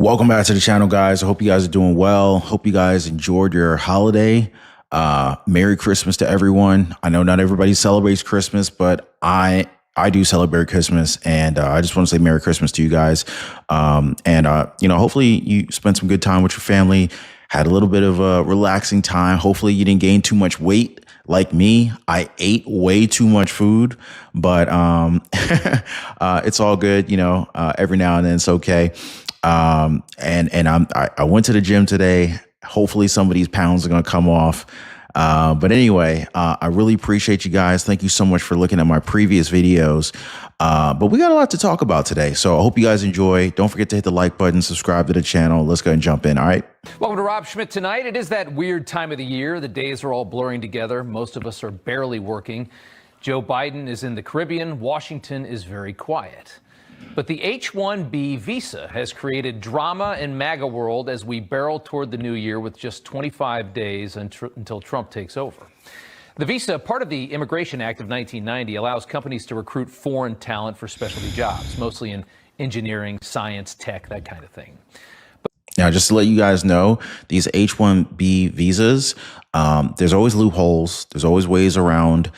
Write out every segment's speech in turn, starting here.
Welcome back to the channel, guys. I hope you guys are doing well. Hope you guys enjoyed your holiday. Merry Christmas to everyone. I know not everybody celebrates Christmas, but I do celebrate Christmas, and I just want to say Merry Christmas to you guys. Hopefully you spent some good time with your family, had a little bit of a relaxing time. Hopefully you didn't gain too much weight like me. I ate way too much food, but it's all good. Every now and then it's okay. I went to the gym today. Hopefully some of these pounds are going to come off. But anyway, I really appreciate you guys. Thank you so much for looking at my previous videos. But we got a lot to talk about today. So I hope you guys enjoy. Don't forget to hit the like button, subscribe to the channel. Let's go and jump in. All right. Welcome to Rob Schmidt tonight. It is that weird time of the year. The days are all blurring together. Most of us are barely working. Joe Biden is in the Caribbean. Washington is very quiet. But the H1B visa has created drama in MAGA world as we barrel toward the new year with just 25 days until Trump takes over. The visa, part of the Immigration Act of 1990, allows companies to recruit foreign talent for specialty jobs, mostly in engineering, science, tech, that kind of thing. Now, just to let you guys know, these H1B visas, there's always loopholes. There's always ways around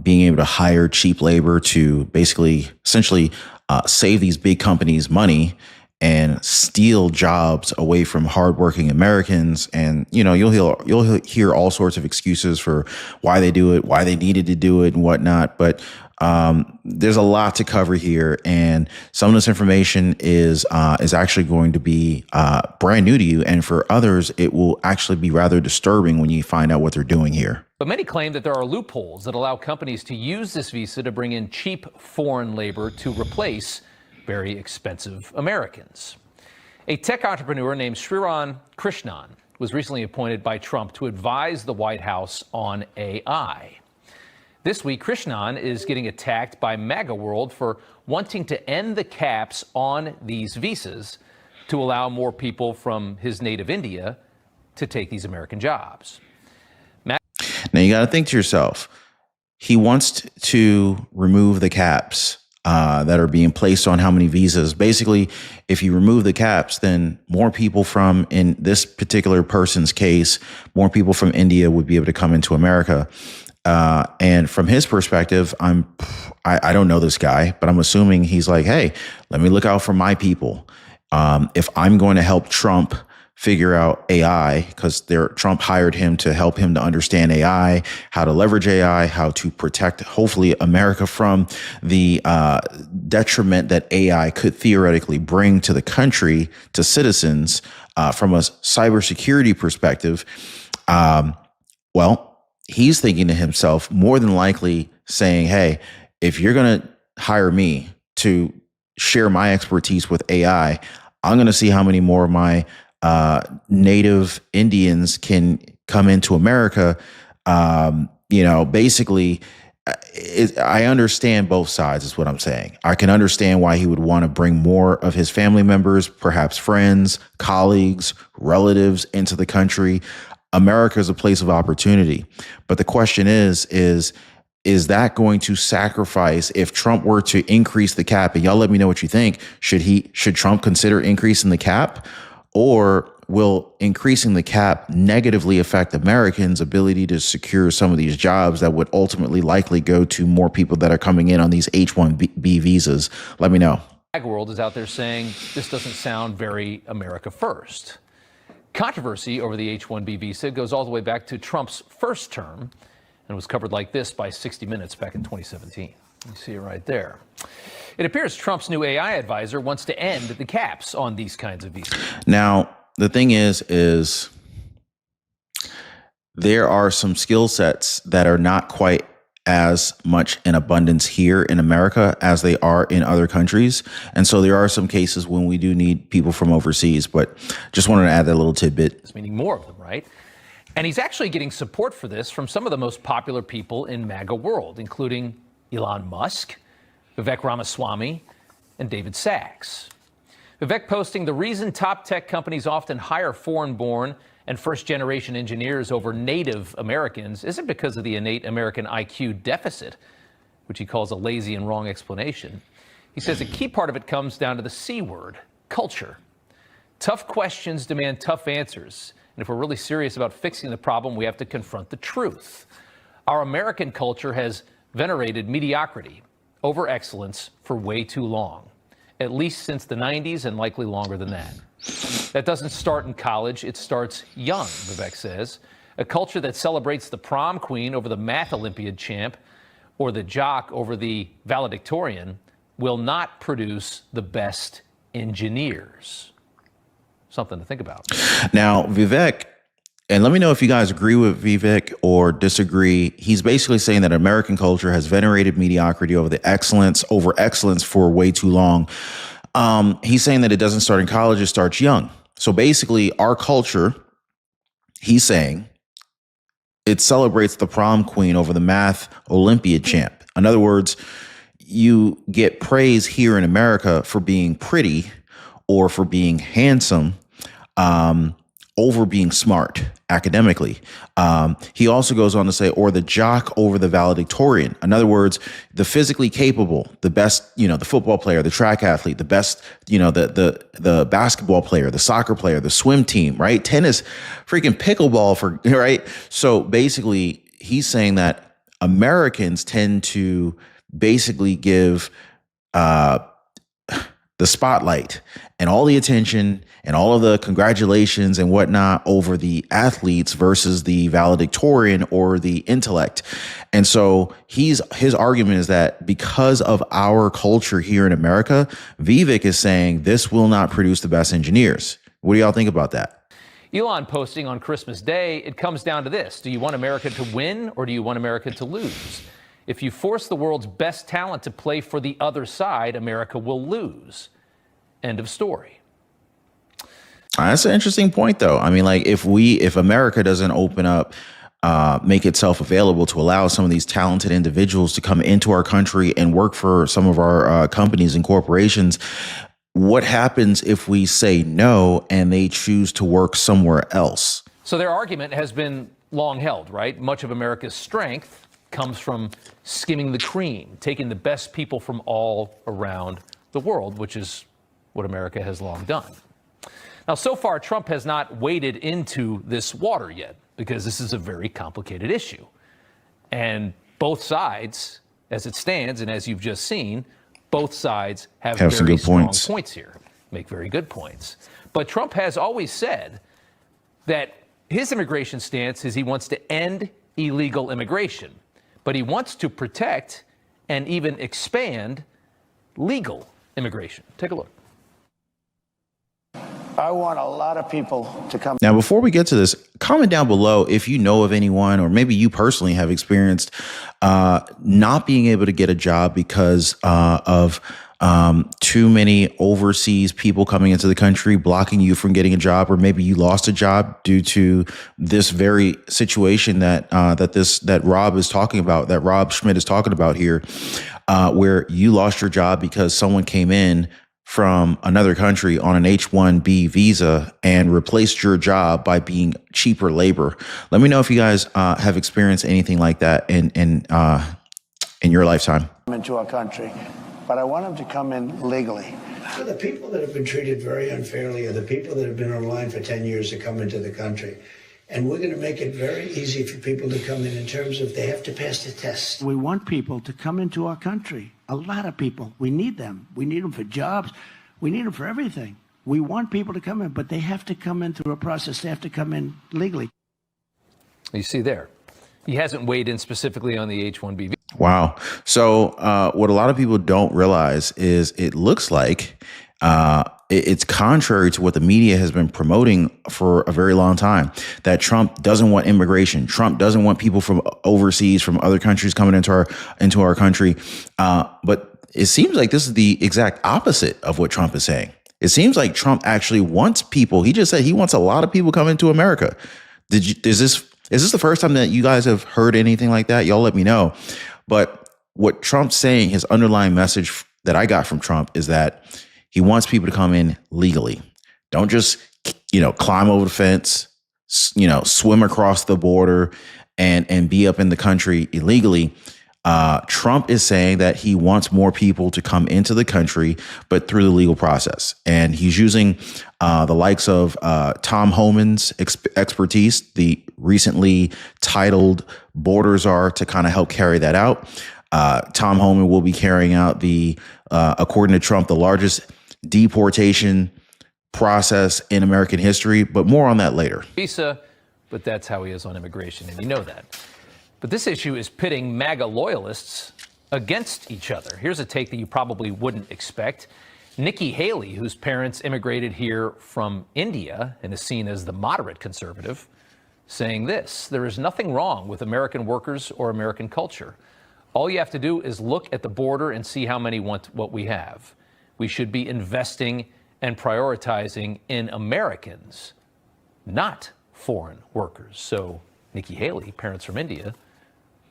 being able to hire cheap labor to essentially save these big companies money and steal jobs away from hardworking Americans. And, you'll hear all sorts of excuses for why they do it, why they needed to do it and whatnot. But there's a lot to cover here. And some of this information is actually going to be brand new to you. And for others, it will actually be rather disturbing when you find out what they're doing here. But many claim that there are loopholes that allow companies to use this visa to bring in cheap foreign labor to replace very expensive Americans. A tech entrepreneur named Sriram Krishnan was recently appointed by Trump to advise the White House on AI. This week, Krishnan is getting attacked by MAGA world for wanting to end the caps on these visas to allow more people from his native India to take these American jobs. Now, you got to think to yourself, he wants to remove the caps that are being placed on how many visas. Basically, if you remove the caps, then more people from, in this particular person's case, more people from India would be able to come into America. And from his perspective, I don't know this guy, but I'm assuming he's like, hey, let me look out for my people. If I'm going to help Trump figure out AI, because Trump hired him to help him to understand AI, how to leverage AI, how to protect, hopefully, America from the detriment that AI could theoretically bring to the country, to citizens, from a cybersecurity perspective. Well, he's thinking to himself, more than likely saying, hey, if you're going to hire me to share my expertise with AI, I'm going to see how many more of my native Indians can come into America. Basically, I understand both sides is what I'm saying. I can understand why he would want to bring more of his family members, perhaps friends, colleagues, relatives into the country. America is a place of opportunity. But the question is that going to sacrifice, if Trump were to increase the cap, and y'all let me know what you think, should Trump consider increasing the cap? Or will increasing the cap negatively affect Americans' ability to secure some of these jobs that would ultimately likely go to more people that are coming in on these H1B visas? Let me know. The world is out there saying this doesn't sound very America first. Controversy over the H1B visa goes all the way back to Trump's first term and was covered like this by 60 Minutes back in 2017. You see it right there. It appears Trump's new AI advisor wants to end the caps on these kinds of visas. Now, the thing is there are some skill sets that are not quite as much in abundance here in America as they are in other countries. And so there are some cases when we do need people from overseas, but just wanted to add that little tidbit. It's meaning more of them, right? And he's actually getting support for this from some of the most popular people in MAGA world, including Elon Musk, Vivek Ramaswamy, and David Sachs. Vivek posting, the reason top tech companies often hire foreign-born and first-generation engineers over native Americans isn't because of the innate American IQ deficit, which he calls a lazy and wrong explanation. He says a key part of it comes down to the C word, culture. Tough questions demand tough answers. And if we're really serious about fixing the problem, we have to confront the truth. Our American culture has venerated mediocrity over excellence for way too long, at least since the 90s and likely longer than that. That doesn't start in college. It starts young, Vivek says. A culture that celebrates the prom queen over the math Olympiad champ or the jock over the valedictorian will not produce the best engineers. Something to think about. Now, Vivek, and let me know if you guys agree with Vivek or disagree. He's basically saying that American culture has venerated mediocrity over excellence for way too long. He's saying that it doesn't start in college, it starts young. So basically, our culture, he's saying, it celebrates the prom queen over the math Olympiad champ. In other words, you get praise here in America for being pretty or for being handsome, over being smart academically. He also goes on to say, or the jock over the valedictorian. In other words, the physically capable, the best, the football player, the track athlete, the best, the basketball player, the soccer player, the swim team, right? Tennis, freaking pickleball right? So basically he's saying that Americans tend to basically give, the spotlight and all the attention and all of the congratulations and whatnot over the athletes versus the valedictorian or the intellect. And so his argument is that because of our culture here in America, Vivek is saying this will not produce the best engineers. What do y'all think about that? Elon posting on Christmas Day, it comes down to this. Do you want America to win or do you want America to lose? If you force the world's best talent to play for the other side, America will lose. End of story. That's an interesting point, though. I mean, like if America doesn't open up, make itself available to allow some of these talented individuals to come into our country and work for some of our companies and corporations, what happens if we say no and they choose to work somewhere else? So their argument has been long held, right? Much of America's strength comes from skimming the cream, taking the best people from all around the world, which is what America has long done. Now, so far, Trump has not waded into this water yet because this is a very complicated issue. And both sides, as it stands, and as you've just seen, both sides have very some good strong points. points here, make very good points. But Trump has always said that his immigration stance is he wants to end illegal immigration, but he wants to protect and even expand legal immigration. Take a look. I want a lot of people to come. Now, before we get to this, comment down below if you know of anyone, or maybe you personally have experienced not being able to get a job because of too many overseas people coming into the country, blocking you from getting a job, or maybe you lost a job due to this very situation that Rob is talking about, that Rob Schmidt is talking about here, where you lost your job because someone came in from another country on an H1B visa and replaced your job by being cheaper labor. Let me know if you guys have experienced anything like that in your lifetime. Into our country, but I want them to come in legally. The people that have been treated very unfairly are the people that have been online for 10 years to come into the country. And we're going to make it very easy for people to come in terms of they have to pass the test. We want people to come into our country. A lot of people. We need them. We need them for jobs. We need them for everything. We want people to come in, but they have to come in through a process. They have to come in legally. You see there, he hasn't weighed in specifically on the H1B. Wow. So what a lot of people don't realize is it looks like it's contrary to what the media has been promoting for a very long time, that Trump doesn't want immigration. Trump doesn't want people from overseas, from other countries coming into our country. But it seems like this is the exact opposite of what Trump is saying. It seems like Trump actually wants people. He just said he wants a lot of people coming to America. Is this the first time that you guys have heard anything like that? Y'all let me know. But what Trump's saying, his underlying message that I got from Trump is that he wants people to come in legally. Don't just, climb over the fence, swim across the border and be up in the country illegally. Trump is saying that he wants more people to come into the country, but through the legal process. And he's using the likes of Tom Homan's expertise, the recently titled border czar, to kind of help carry that out. Tom Homan will be carrying out according to Trump, the largest deportation process in American history, but more on that later. Visa, but that's how he is on immigration, and you know that. But this issue is pitting MAGA loyalists against each other. Here's a take that you probably wouldn't expect. Nikki Haley, whose parents immigrated here from India and is seen as the moderate conservative, saying this: there is nothing wrong with American workers or American culture. All you have to do is look at the border and see how many want what we have. We should be investing and prioritizing in Americans, not foreign workers. So Nikki Haley, parents from India,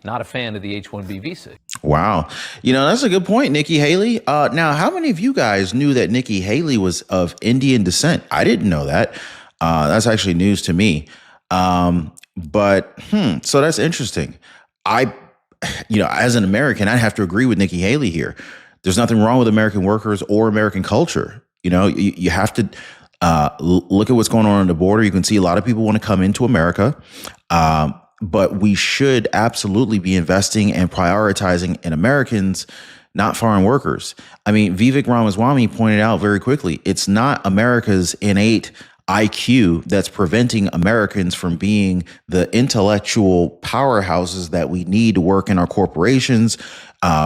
not a fan of the H1B visa. Wow. That's a good point, Nikki Haley. Now, how many of you guys knew that Nikki Haley was of Indian descent? I didn't know that. That's actually news to me. So that's interesting. As an American, I'd have to agree with Nikki Haley here. There's nothing wrong with American workers or American culture. You have to look at what's going on the border. You can see a lot of people want to come into America. But we should absolutely be investing and prioritizing in Americans, not foreign workers. I mean, Vivek Ramaswamy pointed out very quickly, it's not America's innate IQ that's preventing Americans from being the intellectual powerhouses that we need to work in our corporations,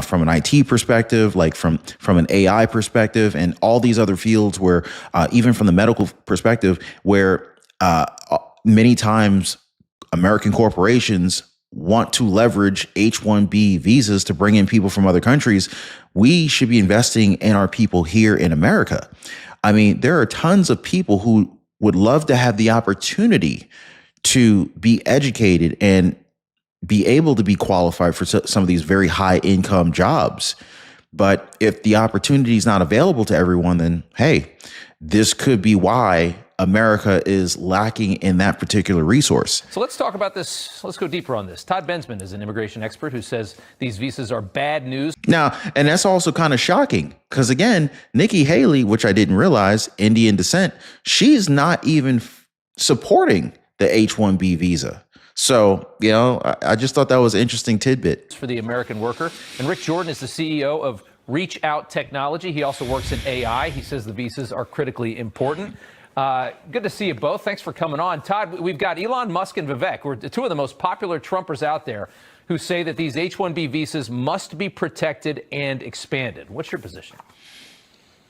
from an IT perspective, like from an AI perspective, and all these other fields where, even from the medical perspective, where many times American corporations want to leverage H1B visas to bring in people from other countries. We should be investing in our people here in America. I mean, there are tons of people who would love to have the opportunity to be educated and be able to be qualified for some of these very high income jobs. But if the opportunity is not available to everyone, then hey, this could be why America is lacking in that particular resource. So let's talk about this. Let's go deeper on this. Todd Bensman is an immigration expert who says these visas are bad news. Now, and that's also kind of shocking because, again, Nikki Haley, which I didn't realize, Indian descent, she's not even supporting the H1B visa. So, I just thought that was an interesting tidbit. For the American worker. And Rick Jordan is the CEO of Reach Out Technology. He also works in AI. He says the visas are critically important. Good to see you both. Thanks for coming on. Todd, we've got Elon Musk and Vivek, who are two of the most popular Trumpers out there, who say that these H-1B visas must be protected and expanded. What's your position?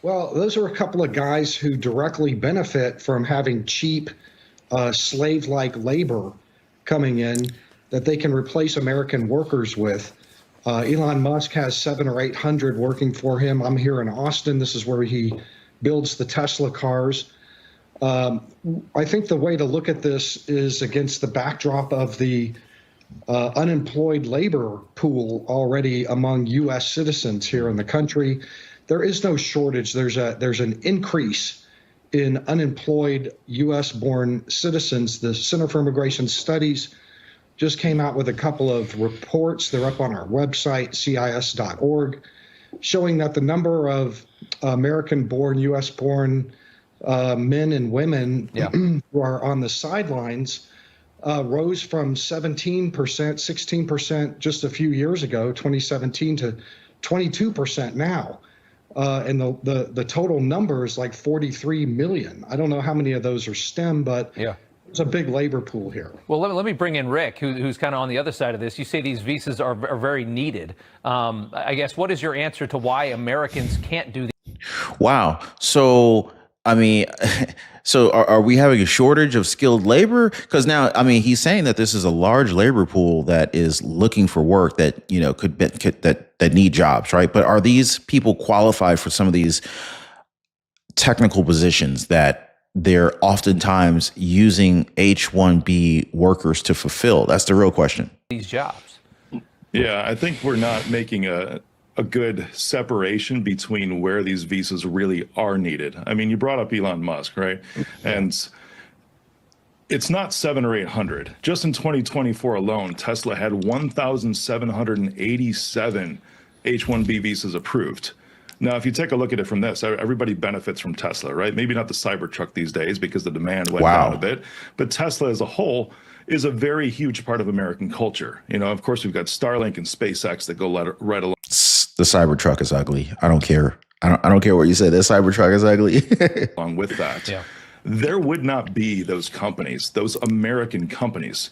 Well, those are a couple of guys who directly benefit from having cheap, slave-like labor coming in that they can replace American workers with. Elon Musk has 700 or 800 working for him. I'm here in Austin. This is where he builds the Tesla cars. I think the way to look at this is against the backdrop of the unemployed labor pool already among U.S. citizens here in the country. There is no shortage. There's an increase in unemployed U.S.-born citizens. The Center for Immigration Studies just came out with a couple of reports. They're up on our website, cis.org, showing that the number of American-born, U.S.-born men and women who are on the sidelines rose from 17%, 16% just a few years ago, 2017, to 22% now. And the total number is like 43 million. I don't know how many of those are STEM, but it's a big labor pool here. Well, let me bring in Rick, who's kind of on the other side of this. You say these visas are very needed. I guess, what is your answer to why Americans can't do these? Wow. So, I mean, so are we having a shortage of skilled labor? Because now, I mean, he's saying that this is a large labor pool that is looking for work that, that need jobs, right? But are these people qualified for some of these technical positions that they're oftentimes using H-1B workers to fulfill? That's the real question. These jobs. Yeah, I think we're not making a good separation between where these visas really are needed. I mean, you brought up Elon Musk, right? And It's not 7 or 800. Just in 2024 alone, Tesla had 1,787 H1B visas approved. Now, if you take a look at it from this, everybody benefits from Tesla, right? Maybe not the Cybertruck these days because the demand went down a bit, but Tesla as a whole is a very huge part of American culture. You know, of course, we've got Starlink and SpaceX that go right along. The Cybertruck is ugly. I don't care. I don't care what you say. The Cybertruck is ugly. Along with that, there would not be those companies, those American companies,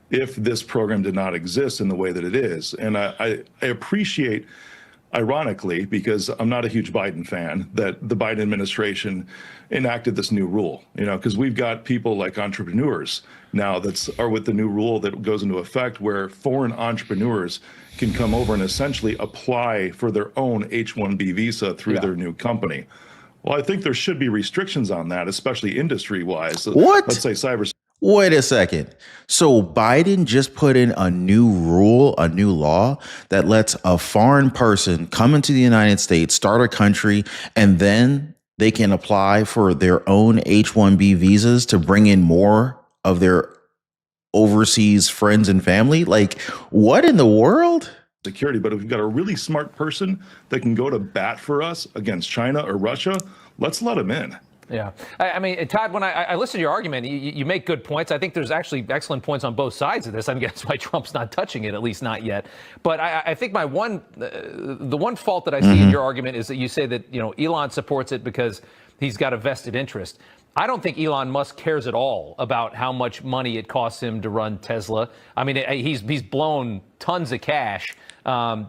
if this program did not exist in the way that it is. And I appreciate, ironically, because I'm not a huge Biden fan, that the Biden administration enacted this new rule, you know, because we've got people like entrepreneurs now that are with the new rule that goes into effect where foreign entrepreneurs can come over and essentially apply for their own H-1B visa through their new company. Well, I think there should be restrictions on that, especially industry-wise. What? Let's say cyber. Wait a second. So Biden just put in a new rule, a new law that lets a foreign person come into the United States, start a country, and then they can apply for their own H-1B visas to bring in more of their overseas friends and family. Like, what in the world? Security, but if we've got a really smart person that can go to bat for us against China or Russia, let's let them in. Yeah. I mean, Todd, when I listen to your argument, you make good points. I think there's actually excellent points on both sides of this. I think that's why Trump's not touching it, at least not yet. But I think the one fault that I see in your argument is that you say that, you know, Elon supports it because he's got a vested interest. I don't think Elon Musk cares at all about how much money it costs him to run Tesla. I mean, he's blown tons of cash, and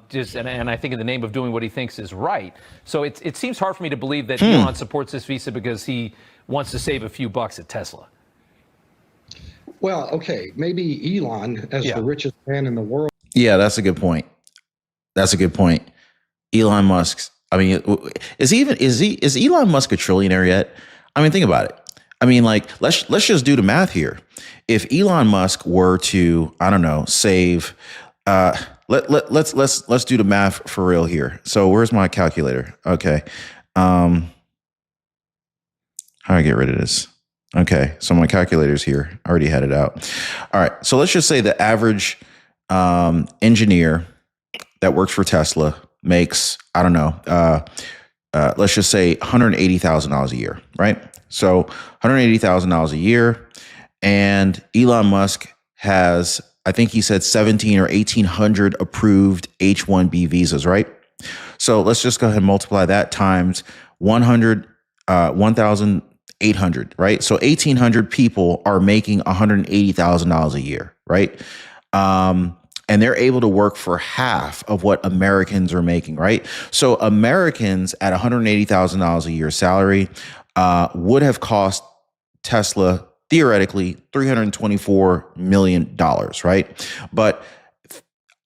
I think in the name of doing what he thinks is right. So it seems hard for me to believe that Elon supports this visa because he wants to save a few bucks at Tesla. Well, okay, maybe Elon, as the richest man in the world. Yeah, that's a good point. That's a good point. Elon Musk. I mean, is Elon Musk a trillionaire yet? I mean, think about it. I mean, like, let's just do the math here. If Elon Musk were to, I don't know, save, let's do the math for real here. So where's my calculator? Okay. How do I get rid of this? Okay. So my calculator's here. I already had it out. All right. So let's just say the average engineer that works for Tesla makes, I don't know, let's just say $180,000 a year, right? So $180,000 a year. And Elon Musk has, I think he said 17 or 1,800 approved H-1B visas, right? So let's just go ahead and multiply that times 1,800, right? So 1,800 people are making $180,000 a year, right? And they're able to work for half of what Americans are making, right? So Americans at $180,000 a year salary would have cost Tesla theoretically $324 million, right? But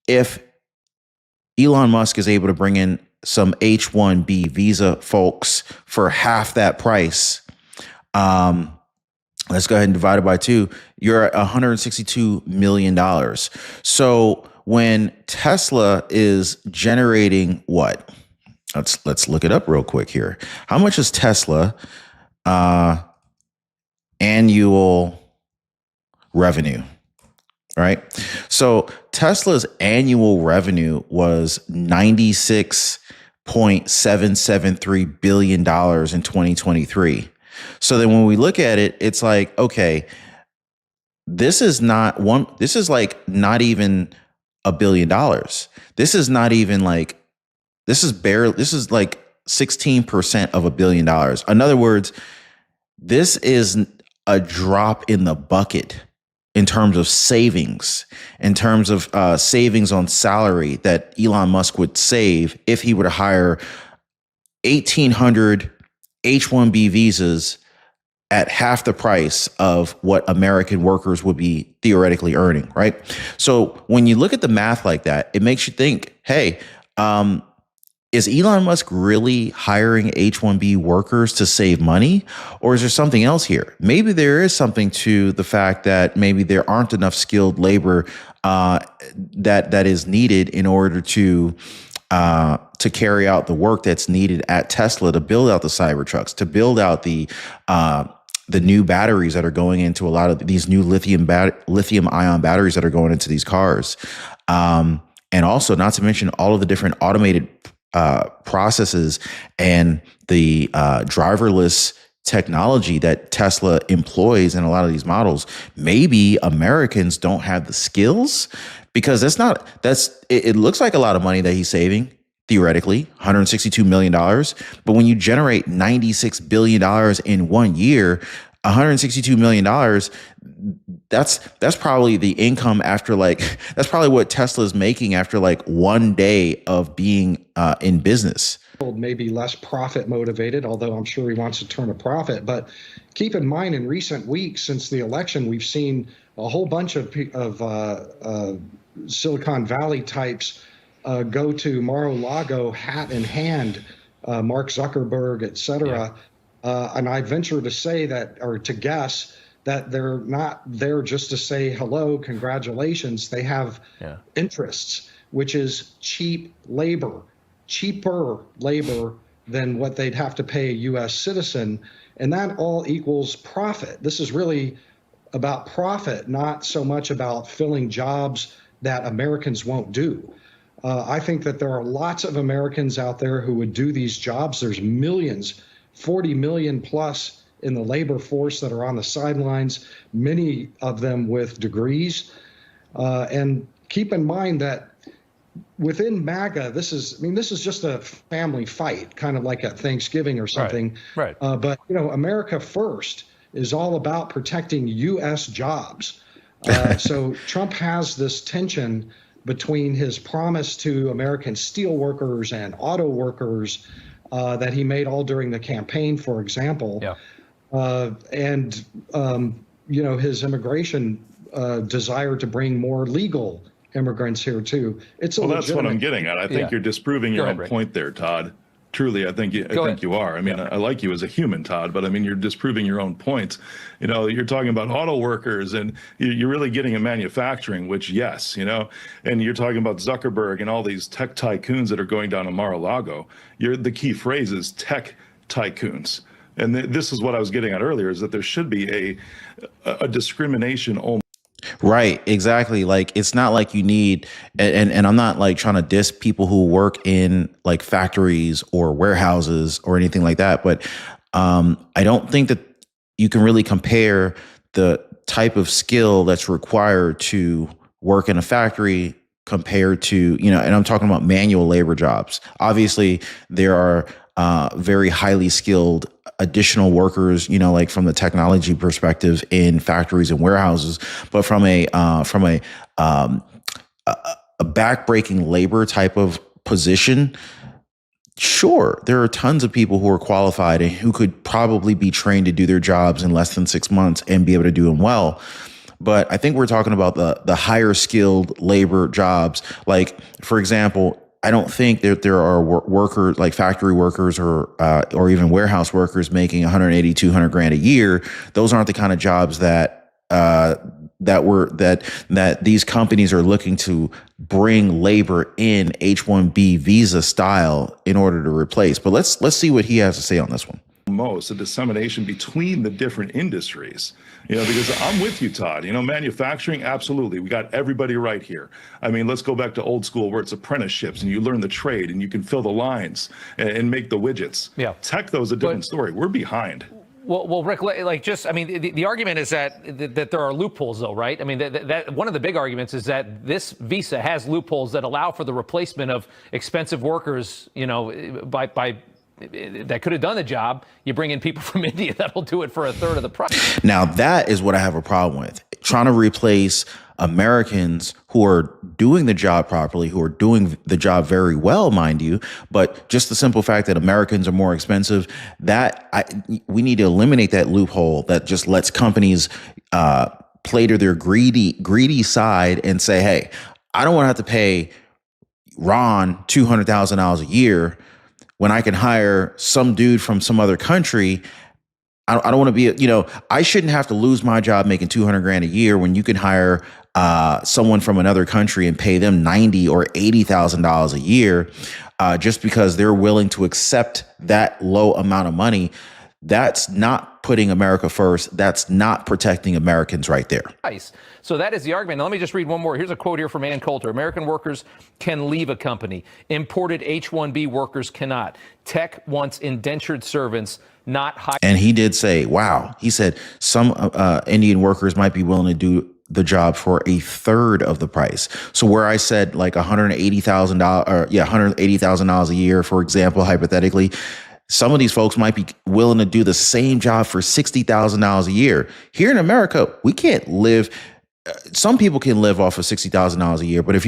if Elon Musk is able to bring in some H-1B visa folks for half that price, let's go ahead and divide it by 2. You're at $162 million. So when Tesla is generating what? Let's look it up real quick here. How much is Tesla annual revenue? Right. So Tesla's annual revenue was $96.773 billion in 2023. So then when we look at it, it's like, okay, this is like not even $1 billion. This is not even like, this is like 16% of $1 billion. In other words, this is a drop in the bucket in terms of savings, in terms of savings on salary that Elon Musk would save if he were to hire 1,800 H-1B visas at half the price of what American workers would be theoretically earning, right? So when you look at the math like that, it makes you think, hey, is Elon Musk really hiring H-1B workers to save money? Or is there something else here? Maybe there is something to the fact that maybe there aren't enough skilled labor that is needed in order to carry out the work that's needed at Tesla to build out the Cybertrucks, to build out the the new batteries that are going into a lot of these new lithium ion batteries that are going into these cars. And also, not to mention all of the different automated processes and the driverless technology that Tesla employs in a lot of these models. Maybe Americans don't have the skills, because it looks like a lot of money that he's saving, theoretically, $162 million. But when you generate $96 billion in 1 year, $162 million, that's probably the income after that's probably what Tesla's making after 1 day of being in business. Maybe less profit motivated, although I'm sure he wants to turn a profit. But keep in mind, in recent weeks since the election, we've seen a whole bunch of Silicon Valley types go to Mar-a-Lago hat in hand, Mark Zuckerberg, et cetera. And I venture to say that, or to guess, that they're not there just to say hello, congratulations. They have interests, which is cheap labor, cheaper labor than what they'd have to pay a U.S. citizen. And that all equals profit. This is really about profit, not so much about filling jobs that Americans won't do. I think that there are lots of Americans out there who would do these jobs. There's millions, 40 million plus in the labor force that are on the sidelines, many of them with degrees. And keep in mind that within MAGA, this is just a family fight, kind of like at Thanksgiving or something. Right. But America First is all about protecting U.S. jobs. So Trump has this tension between his promise to American steel workers and auto workers that he made all during the campaign, for example, and his immigration desire to bring more legal immigrants here too. It's that's what I'm getting at. I think you're disproving your own point there, Todd. Truly, I think you are. I mean, I like you as a human, Todd, but I mean, you're disproving your own points. You're talking about auto workers, and you're really getting a manufacturing, which yes, and you're talking about Zuckerberg and all these tech tycoons that are going down to Mar-a-Lago. The key phrase is tech tycoons. And this is what I was getting at earlier, is that there should be a discrimination only. Right, exactly. It's not like you need, and I'm not trying to diss people who work in factories or warehouses or anything like that, but I don't think that you can really compare the type of skill that's required to work in a factory compared to, and I'm talking about manual labor jobs. Obviously, there are very highly skilled additional workers, from the technology perspective in factories and warehouses, but from a backbreaking labor type of position, sure, there are tons of people who are qualified and who could probably be trained to do their jobs in less than 6 months and be able to do them well. But I think we're talking about the higher skilled labor jobs. For example, I don't think that there are workers, factory workers or even warehouse workers, making 180, 200 grand a year. Those aren't the kind of jobs that these companies are looking to bring labor in H1B visa style in order to replace. But let's see what he has to say on this one. A dissemination between the different industries, because I'm with you, Todd. Manufacturing, absolutely. We got everybody right here. I mean, let's go back to old school where it's apprenticeships and you learn the trade and you can fill the lines and make the widgets. Yeah. Tech, though, is a different story. We're behind. Well, Rick, the argument is that there are loopholes, though, right? I mean, that one of the big arguments is that this visa has loopholes that allow for the replacement of expensive workers, by that could have done the job. You bring in people from India that'll do it for a third of the price. Now, that is what I have a problem with. Trying to replace Americans who are doing the job properly, who are doing the job very well, mind you, but just the simple fact that Americans are more expensive, we need to eliminate that loophole that just lets companies play to their greedy side and say, hey, I don't want to have to pay Ron $200,000 a year when I can hire some dude from some other country. I don't want to be, I shouldn't have to lose my job making 200 grand a year when you can hire someone from another country and pay them $90,000 or $80,000 a year just because they're willing to accept that low amount of money. That's not putting America first. That's not protecting Americans right there. Nice. So that is the argument. Now, let me just read one more. Here's a quote here from Ann Coulter. American workers can leave a company. Imported H1B workers cannot. Tech wants indentured servants, not high. And he did say, wow, he said some Indian workers might be willing to do the job for a third of the price. So where I said like $180,000 a year, for example, hypothetically, some of these folks might be willing to do the same job for $60,000 a year. Here in America, we can't live. Some people can live off of $60,000 a year, but if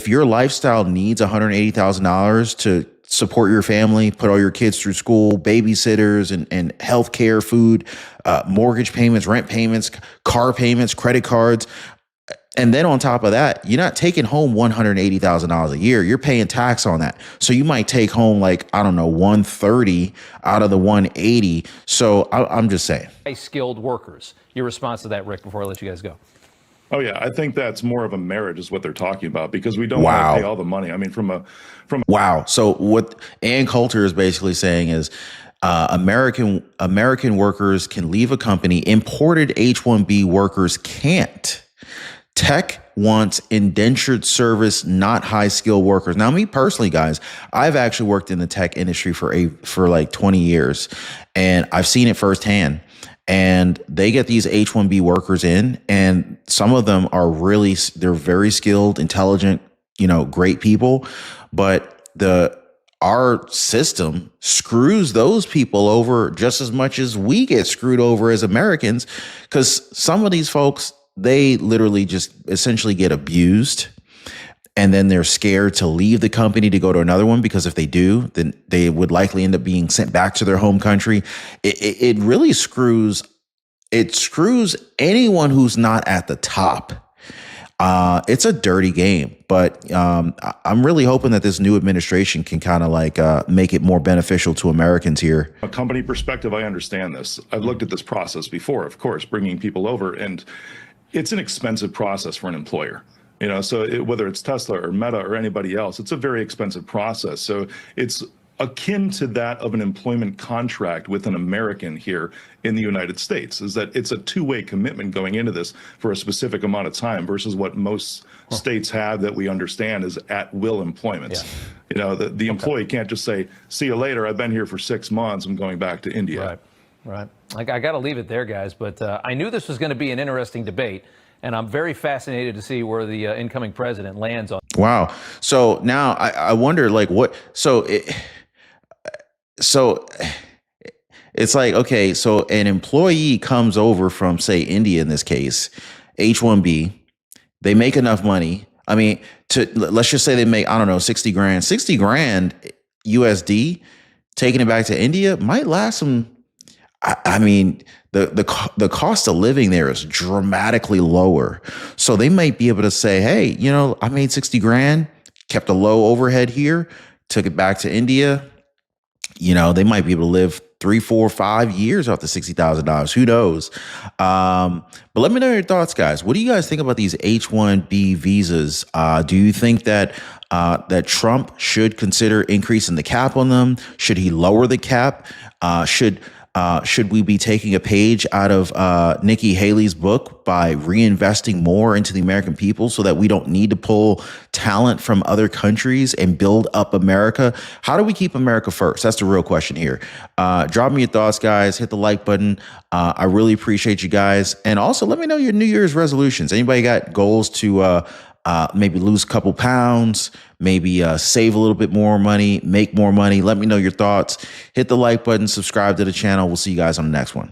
your lifestyle needs $180,000 to support your family, put all your kids through school, babysitters and healthcare, food, mortgage payments, rent payments, car payments, credit cards. And then on top of that, you're not taking home $180,000 a year. You're paying tax on that. So you might take home like, I don't know, 130 out of the 180. So I'm just saying. Skilled workers. Your response to that, Rick, before I let you guys go. Oh yeah, I think that's more of a marriage is what they're talking about, because we don't want to pay all the money. I mean, wow. So what Ann Coulter is basically saying is American workers can leave a company. Imported H1B workers can't. Tech wants indentured service, not high skilled workers. Now, me personally, guys, I've actually worked in the tech industry for like 20 years, and I've seen it firsthand. And they get these H1B workers in, and some of them are they're very skilled, intelligent, great people. But our system screws those people over just as much as we get screwed over as Americans, because some of these folks, they literally just essentially get abused, and then they're scared to leave the company to go to another one, because if they do, then they would likely end up being sent back to their home country. It really screws anyone who's not at the top. It's a dirty game, but I'm really hoping that this new administration can kind of like make it more beneficial to Americans here. a company perspective, I understand this. I've looked at this process before, of course, bringing people over, and it's an expensive process for an employer. So whether it's Tesla or Meta or anybody else, it's a very expensive process. So it's akin to that of an employment contract with an American here in the United States, is that it's a two-way commitment going into this for a specific amount of time versus what most states have that we understand is at-will employment. Yeah. The employee can't just say, see you later, I've been here for 6 months, I'm going back to India. Right. I got to leave it there, guys, but I knew this was going to be an interesting debate, and I'm very fascinated to see where the incoming president lands on. Wow. So now I wonder, like, what, so it's like, okay, so an employee comes over from, say, India in this case, H1B, they make enough money. I mean, let's just say they make, I don't know, 60 grand USD, taking it back to India might last them. I mean, the cost of living there is dramatically lower. So they might be able to say, hey, I made 60 grand, kept a low overhead here, took it back to India. They might be able to live 3, 4, 5 years off the $60,000. Who knows? But let me know your thoughts, guys. What do you guys think about these H1B visas? Do you think that Trump should consider increasing the cap on them? Should he lower the cap? Should we be taking a page out of Nikki Haley's book by reinvesting more into the American people so that we don't need to pull talent from other countries and build up America? How do we keep America first? That's the real question here. Drop me your thoughts, guys. Hit the like button. I really appreciate you guys. And also let me know your New Year's resolutions. Anybody got goals to maybe lose a couple pounds, maybe save a little bit more money, make more money? Let me know your thoughts. Hit the like button, subscribe to the channel. We'll see you guys on the next one.